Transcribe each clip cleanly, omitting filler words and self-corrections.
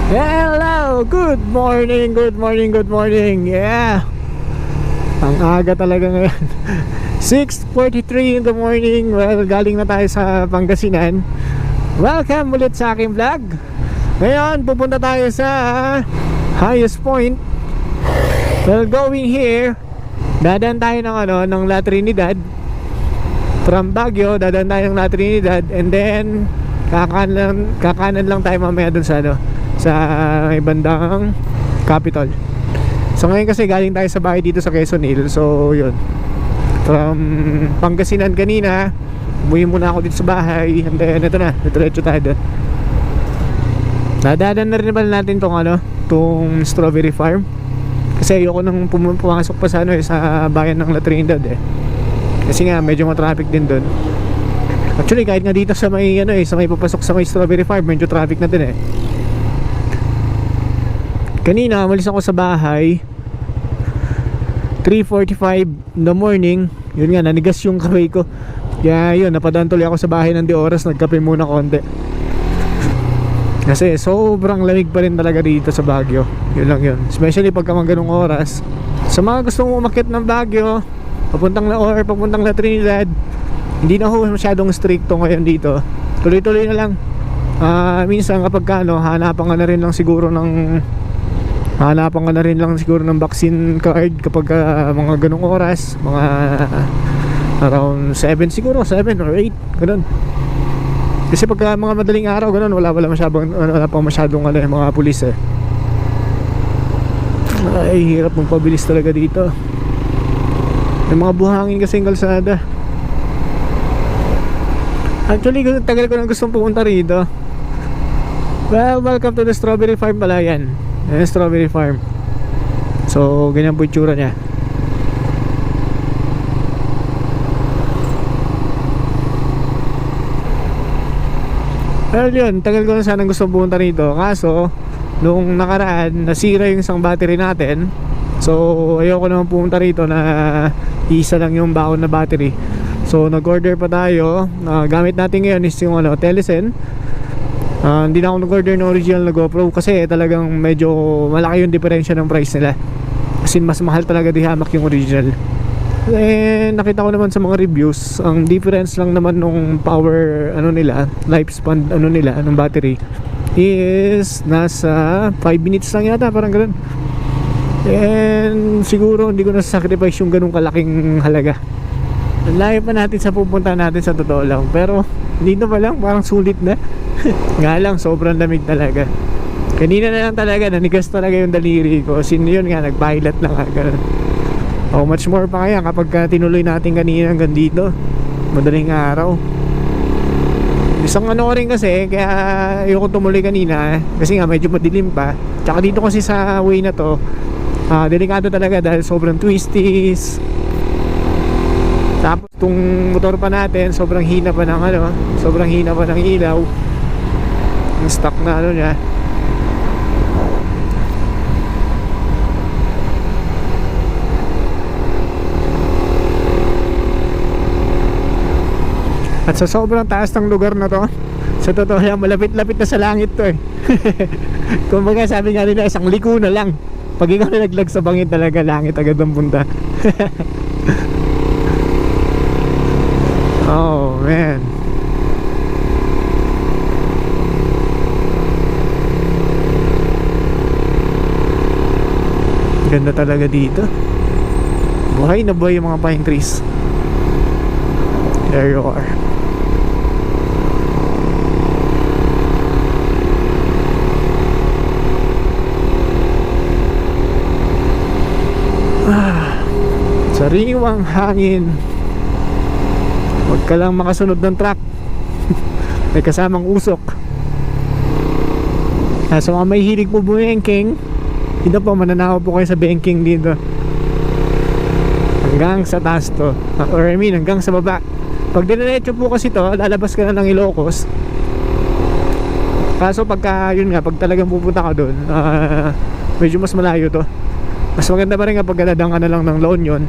Hello! Good morning, good morning, good morning. Yeah. Ang aga talaga ngayon. 6:43 in the morning. Well, galing na tayo sa Pangasinan. Welcome ulit sa aking vlog. Ngayon, pupunta tayo sa highest point. Well, going here, dadaan tayo ng La Trinidad. From Baguio, dadaan tayo ng La Trinidad. And then, kakanan lang tayo mamaya dun sa sa may bandang capital. So ngayon kasi galing tayo sa bahay dito sa Quezon Hill. So yun, from Pangasinan kanina, umuwi muna ako dito sa bahay. And then ito na, diretso tayo doon. Nadaanan na rin pala natin tong strawberry farm. Kasi ayoko nang pumasok pa sa sa bayan ng La Trinidad kasi nga medyo ma-traffic din doon. Actually kahit nga dito sa may sa may papasok sa may strawberry farm, medyo traffic na din Kanina, umalis ako sa bahay 3:45 in the morning. Yun nga, nanigas yung kamay ko. Kaya yun, napadaan tuloy ako sa bahay ng 2 oras. Nagkape muna konti. Kasi sobrang lamig pa rin talaga dito sa Baguio. Yun lang yun. Especially pagka mga ganung oras. Sa mga gustong umakyat ng Baguio, papuntang La Trinidad, hindi na ho masyadong stricto ngayon dito. Tuloy-tuloy na lang. Minsan kapag hanapan ka na rin lang siguro ng vaccine card kapag mga ganong oras, mga around 7 siguro, 7 or 8 ganun. Kasi pag mga madaling araw ganun, wala pang masyadong mga pulis Ay, hirap magpabilis talaga dito. May mga buhangin kasing kalsada. Actually, tagal ko nang gustong pumunta rito. Well, welcome to the strawberry farm pala yan. Strawberry farm. So, ganyan po itsura niya. Well, yun, tagal ko na sanang gustong pumunta rito. Kaso, nung nakaraan, nasira yung isang battery natin. So, ayoko naman pumunta rito na isa lang yung baon na battery. So, nag-order pa tayo. Gamit natin ngayon is yung Telecen. Hindi na ako nag-order ng original na GoPro kasi talagang medyo malaki yung diferensya ng price nila. Kasi mas mahal talaga di hamak yung original. Nakita ko naman sa mga reviews, ang difference lang naman nung power lifespan ng battery is nasa 5 minutes lang yata, parang ganoon. And siguro hindi ko na sacrifice yung ganung kalaking halaga. Layo pa natin sa pupunta natin sa totoo lang. Pero dito pa lang parang sulit na. Nga lang sobrang lamig talaga. Kanina na lang talaga nanigas talaga yung daliri ko. Sino yun nga, nagpahilat lang ganun. Much more pa kaya kapag tinuloy natin kanina hanggang dito, madaling araw. Isang rin kasi, kaya ayoko tumuloy kanina kasi nga medyo madilim pa. Tsaka dito kasi sa way na to, delikado talaga dahil sobrang twisties. Tapos itong motor pa natin, sobrang hina pa ng ilaw. Yung stock na niya. At sa sobrang taas ng lugar na to, sa totoo lang, malapit-lapit na sa langit to Kumbaga sabi nga nila, isang liko na lang. Pag ikaw nalaglag sa bangin talaga, langit agad ang punta. Oh man. Ganda talaga dito. Buhay na buhay yung mga pine trees. There you are. Sariwang hangin. Huwag ka lang makasunod ng truck. May kasamang usok. Sa mga may hilig po bumengking, dito po, mananaw po kayo sa banking dito. Hanggang sa taas to, or hanggang sa baba. Pag dinerecho po kasi to, lalabas ka na ng Ilocos. Kaso pagka, yun nga, pag talagang pupunta ka doon, medyo mas malayo to. Mas maganda pa rin kapag dadaan ka na lang ng La Union.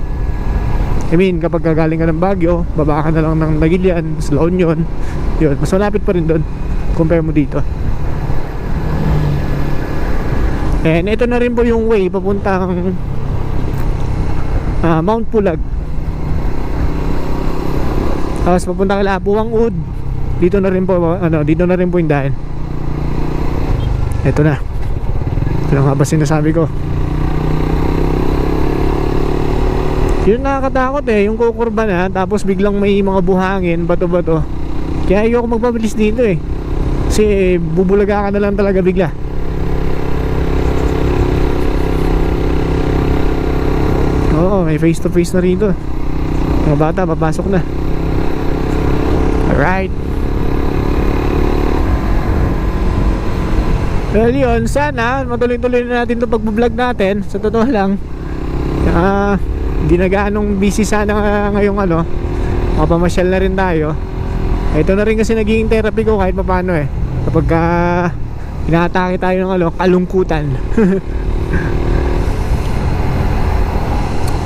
Kapag galing ka ng Baguio, baba ka na lang ng Nagilian, sa La Union. Yun, mas malapit pa rin doon compare mo dito. And ito na rin po yung way papuntang Mount Pulag. Tapos papunta kala Buwang Ud. Dito na rin po dito na rin po yung daan. Ito na. Ito nga ba sinasabi ko? Yun nakakatakot yung kukurba na tapos biglang may mga buhangin, bato-bato. Kaya ayoko magpabilis dito kasi bubulaga ka na lang talaga bigla. Oo, may face to face na rito. Mga bata, papasok na. Alright. Well yun, sana matuloy-tuloy na natin itong pag-vlog natin. Sa totoo lang hindi na gaanong busy sana ngayong mapamasyal na rin tayo. Ito na rin kasi naging therapy ko kahit paano kapag inaatake tayo ng kalungkutan.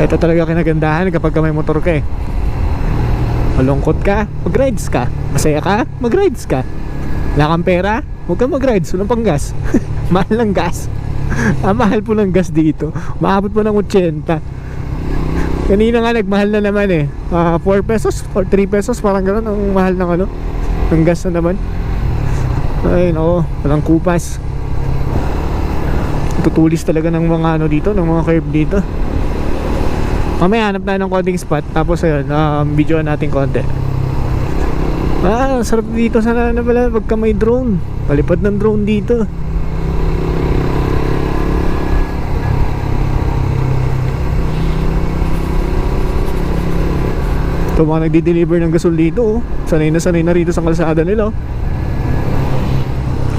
Ito talaga kinagandahan kapag may motor ka malungkot ka, mag-rides ka. Masaya ka, mag-rides ka. Wala kang pera, huwag kang mag-rides, walang pang gas. Mahal ng gas. Mahal po ng gas dito. Maabot po ng 80. Kanina nga nagmahal na naman 4 pesos or 3 pesos, parang gano'n ang mahal ng ng gas na naman. Ay nako, walang kupas. Tutulis talaga ng mga dito, ng mga curve dito. Mamaya hanap na ng konting spot. Tapos ayun, videoan natin konti. Sarap dito sana pala pagka may drone. Palipad ng drone dito. Ito mga nagdi-deliver ng gasol dito sanay na rito sa kalsada nila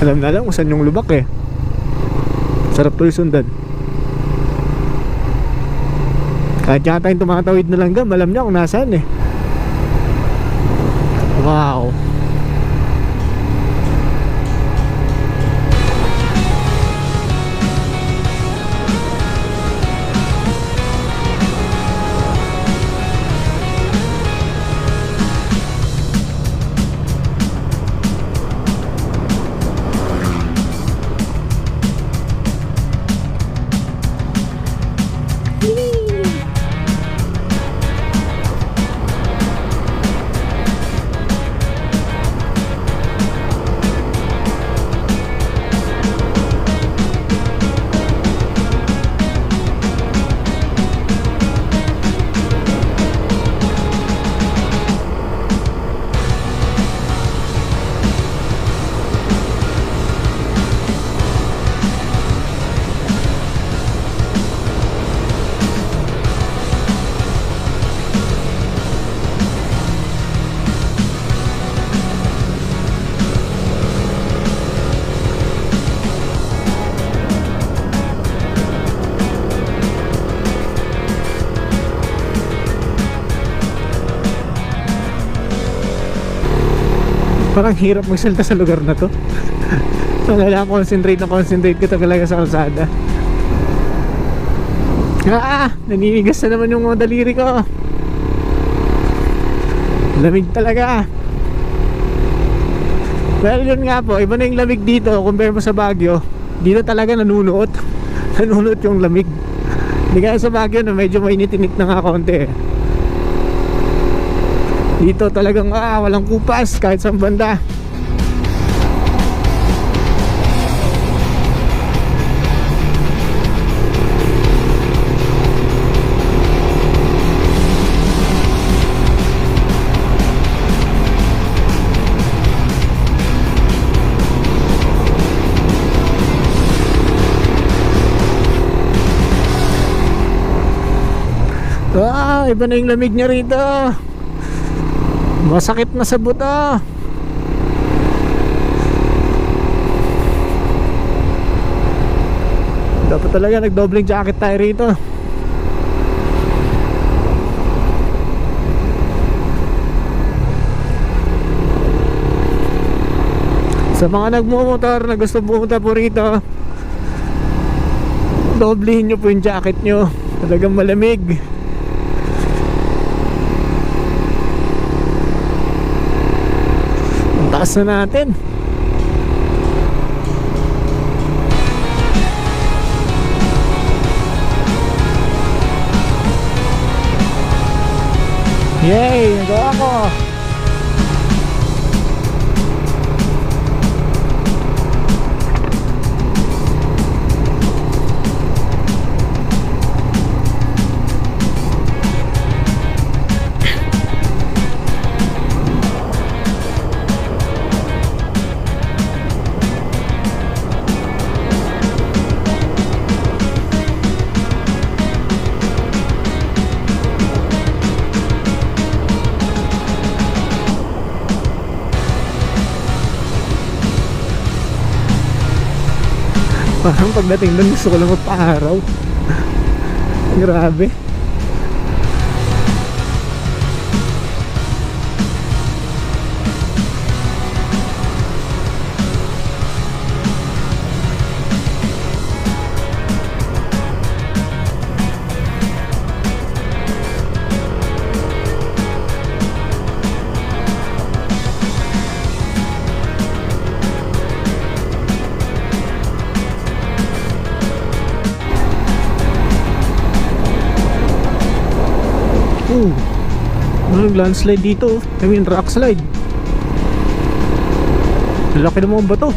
Alam na lang kung saan yung lubak Sarap to sundan. Kahit yata yung tumatawid na langgam, alam niya kung nasaan Wow. Parang hirap magsalita sa lugar na to. Kailangan concentrate ka talaga sa kalsada. Naninigas na naman yung mga daliri ko. Lamig talaga. Well yun nga po, iba na yung lamig dito compare mo sa Baguio. Dito talaga nanunuot. Nanunuot yung lamig. Hindi kaya sa Baguio na medyo mainit-init na nga konti Dito talagang walang kupas kahit sa banda. Iba na yung lamig niya rito. Masakit na sa buto. Dapat talaga nagdobleng jacket tayo rito. Sa mga nagmumotor na gusto pumunta po rito, doblehin nyo po yung jacket nyo. Talagang malamig. Taas na natin. Parang pagdating doon gusto ko lang magpa-araw. Grabe. Landslide dito. I mean rock slide. Laki ng mga bato.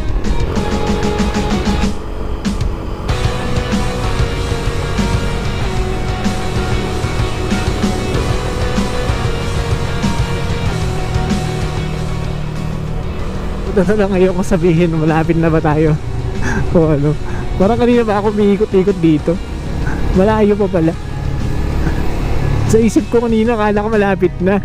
Ito na lang ngayon ko sabihin malapit na ba tayo o ano. Parang kanina ba ako umiikot-ikot dito. Malayo pa pala. Sa isip ko kanina, akala ko malapit na.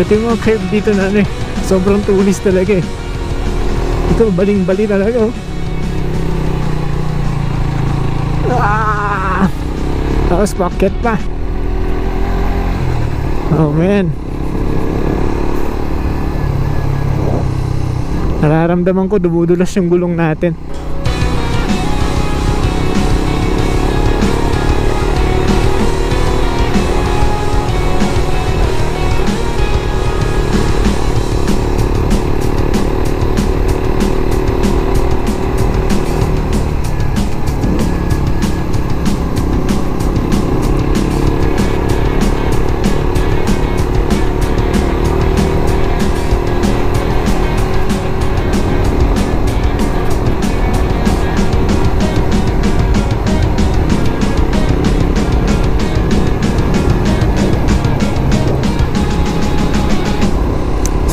Ito yung mga curve dito na ano eh. Sobrang tulis talaga eh. Ito baling-bali talaga oh. Tapos pocket pa. Oh man. Nararamdaman ko dumudulas yung gulong natin.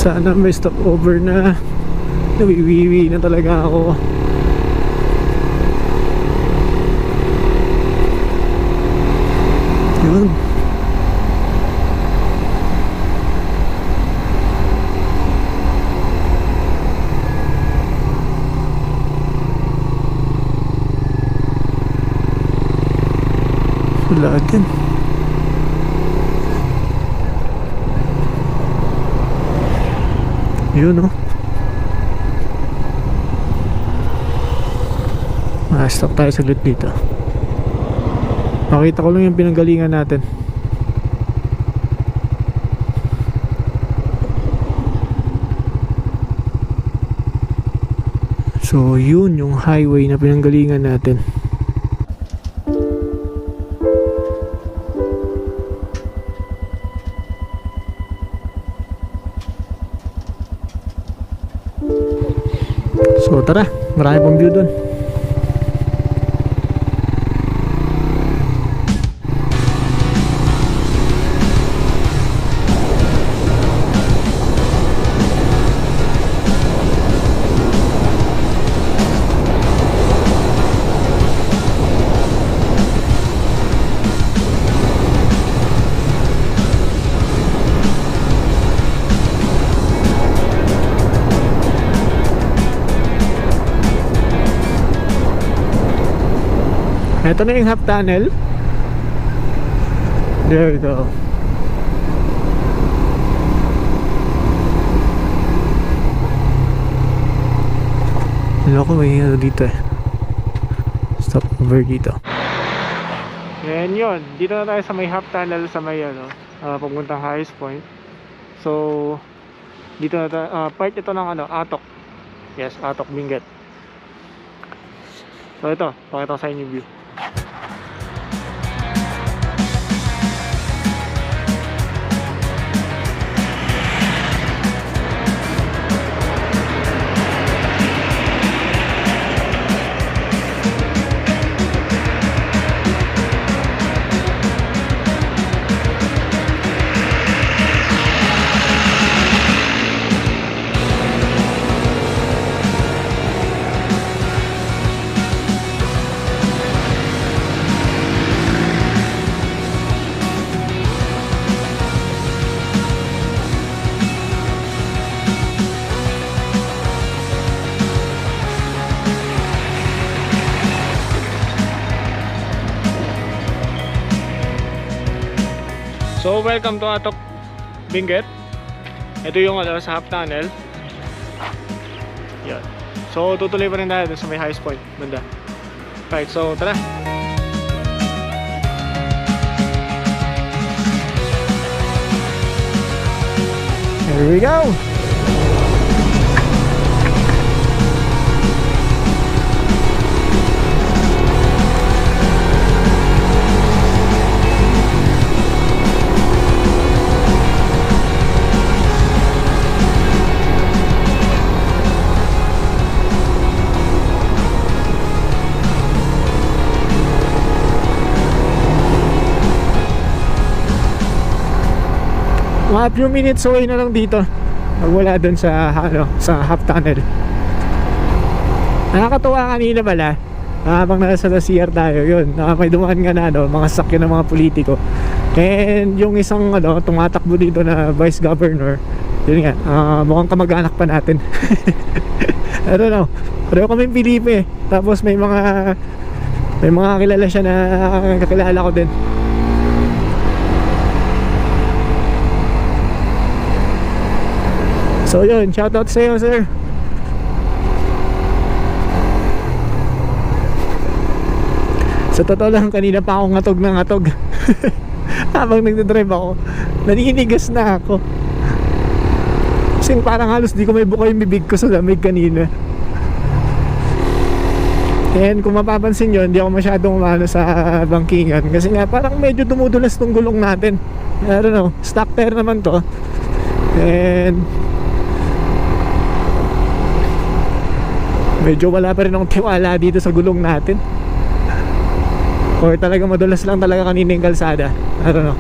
Sana may stopover na. Nawiwiwi na talaga ako. Yun. Wala din. Yun oh. Stop tayo saglit dito. Pakita ko lang yung pinanggalingan natin. So yun yung highway na pinanggalingan natin. So tara, marami pong view dun. Ito na yung half tunnel. There we go. Loko, may ano dito eh. Stop over dito. Yan yun. Dito na tayo sa may half tunnel sa may ano, papuntang highest point. So dito na tayo, part ito ng ano, Atok. Yes, Atok Benguet. So ito, pakita ko sa inyo yung view. So welcome to Atok Benguet. Ito yung sa half tunnel. Yan. So tutuloy pa rin tayo dun sa may highest point banda. Right, so tara. Here we go. Mga few minutes away na lang dito magmula dun sa sa half tunnel. Nakakatuwa kanina pala habang nasa CR tayo, yun may dumaan nga na mga sakyan ng mga politiko, and yung isang tumatakbo dito na vice governor, yun nga mukhang kamag-anak pa natin. I don't know, pareho kaming Pilipi tapos may mga kilala siya na kakilala ko din. So yun, shoutout sa iyo, sir. Sa totoo lang, kanina pa ako ngatog ng ngatog. Habang nagdadrive ako, naninigas na ako. Kasi parang halos di ko may buka yung bibig ko sa lamig kanina. And kung mapapansin nyo, hindi ako masyadong umano sa bangkingan kasi nga parang medyo dumudulas tong gulong natin. I don't know, stock tire naman to. And medyo wala pa rin akong tiwala dito sa gulong natin, or talaga madulas lang talaga kanina yung kalsada. I don't know.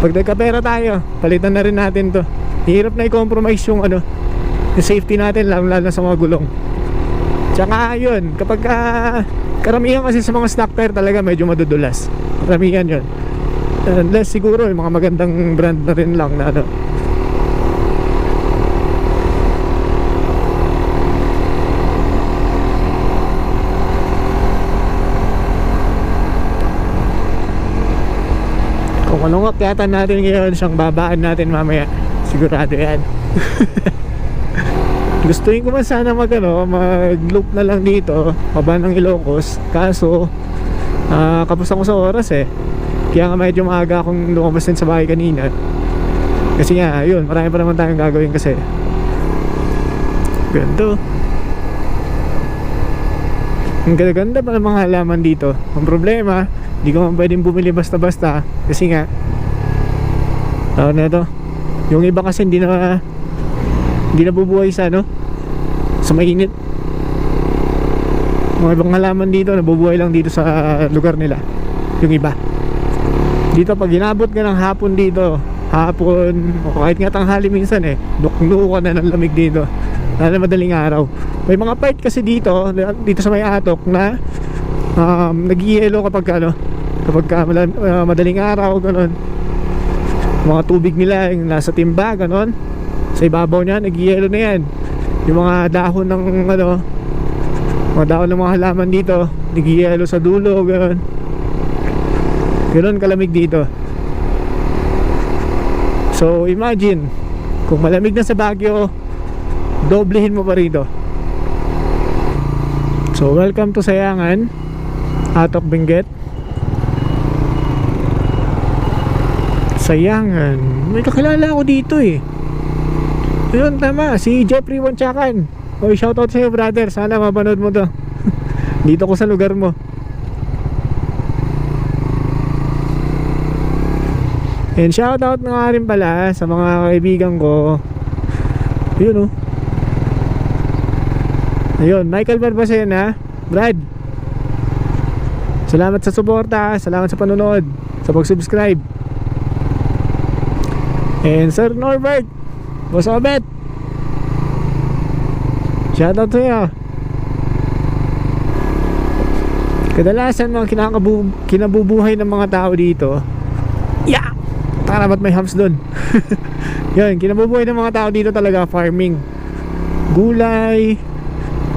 Pag nagkapera tayo, palitan na rin natin to. Hirap na i-compromise yung yung safety natin, lalo sa mga gulong. Tsaka yun, kapag karamihan kasi sa mga stock tire talaga medyo madudulas. Karamihan yun, unless siguro yung mga magandang brand na rin lang na kung anong akyatan natin ngayon, siyang babaan natin mamaya, sigurado yan. Gustuin ko man sana mag-loop na lang dito baba ng Ilocos, kaso kapos ako sa oras kaya nga medyo maaga akong lumabas din sa bahay kanina kasi nga yun, marami pa naman tayong gagawin kasi ganito. Ang ganda-ganda pa ng mga halaman dito. Ang problema, hindi ko man pwedeng bumili basta-basta kasi nga yung iba kasi hindi na bubuhay sa sa mainit. Mga ibang halaman dito nabubuhay lang dito sa lugar nila, yung iba. Dito pag inabot ka ng hapon dito, hapon o kahit nga tanghali minsan duknuko ka na ng lamig dito, lalo madaling araw. May mga part kasi dito sa may Atok na nag-i-yelo kapag madaling araw, ganun. Mga tubig nila yung nasa timba, ganun, sa ibabaw niya nag-i-yelo na yan. Yung mga dahon ng mga dahon ng mga halaman dito nag-i-yelo sa dulo, ganun. Ganun kalamig dito. So imagine kung malamig na sa Baguio, doblehin mo pa rito. So welcome to Sayangan, Atok Benguet. Sayangan, may kakilala ako dito yun, tama, si Jeffrey Wanchakan. Oy, shoutout sa'yo, brother, sana mapanood mo to. Dito ko sa lugar mo. And shoutout na nga rin pala sa mga kaibigan ko. Yun ayun, Michael Barbacena, Brad, salamat sa suporta, salamat sa panonood, sa pag-subscribe. And Sir Norbert, Boss Obet, shoutout sa'yo. Kadalasan mga kinabubuhay ng mga tao dito, ba't may hams doon. Yun, kinabubuhay ng mga tao dito talaga farming, gulay,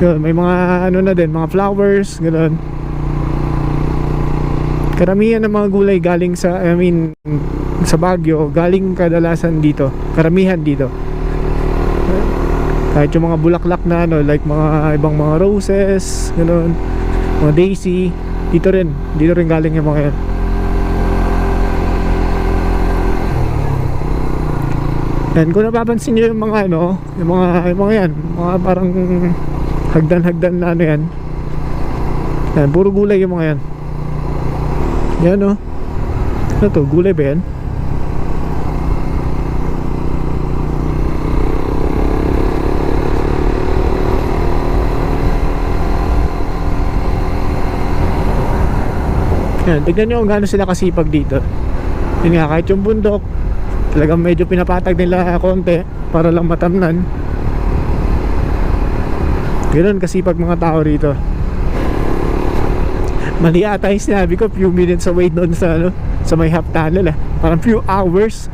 yun, may mga na din, mga flowers, gano'n. Karamihan ng mga gulay galing sa, sa Baguio, galing kadalasan dito. Karamihan dito. Kahit yung mga bulaklak na ano, like mga ibang mga roses, gano'n, mga daisy, dito rin galing yung mga yan. And kung napapansin nyo yung mga ano, yung mga yan, mga parang hagdan na ano yan. Yan, puro gulay yung mga yan. Yan o. Ano to? Gulay ba yan? Yan, tignan nyo kung gaano sila kasipag dito. Yun nga, kahit yung bundok, talagang medyo pinapatag nila konti para lang matamnan. Ganoon kasipag mga tao rito. Mali ata yung sinabi ko, few minutes away doon sa ano, sa may half tunnel parang few hours.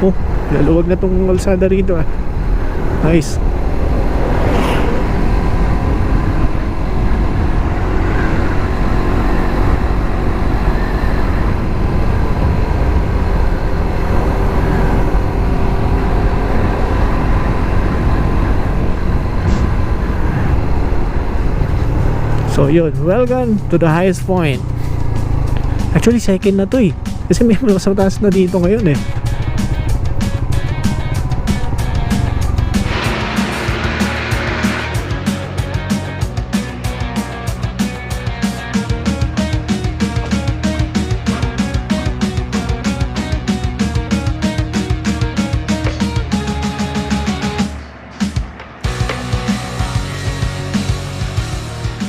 Oh, laluwag na tong kalsada rito Nice. So yun, welcome to the highest point. Actually second na to kasi may mas mataas na dito ngayon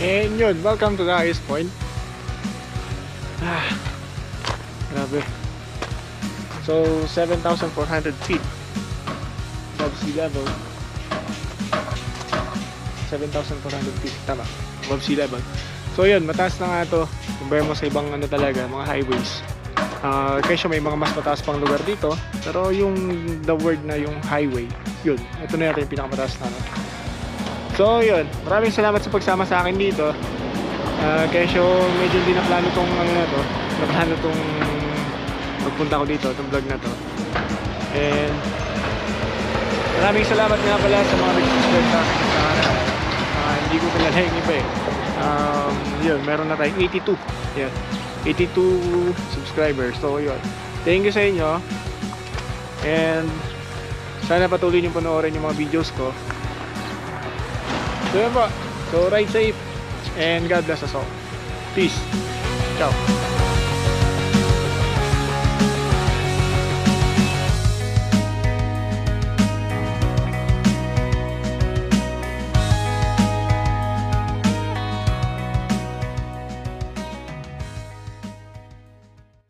And yun, welcome to the highest point. Grabe. So 7,400 feet above sea level. 7,400 feet, tama, above sea level. So yun, mataas na nga to compare mo sa ibang ano talaga, mga highways. Kasi may mga mas mataas pang lugar dito, pero yung the word na yung highway, yun, ito na yata yung pinakamataas na So yun, maraming salamat sa pagsama sa akin dito. Kesyo medyo hindi na plano tong ano na to, naplano tong magpunta ko dito, tong vlog na to. And maraming salamat nga pala sa mga nag-subscribe sa akin sa hindi ko kilala yung iba yun, meron na tayong 82. Yan, 82 subscribers. So yun, thank you sa inyo. And sana patuloy nyo panoorin yung mga videos ko. So yun po, so ride safe and God bless us all. Peace. Ciao.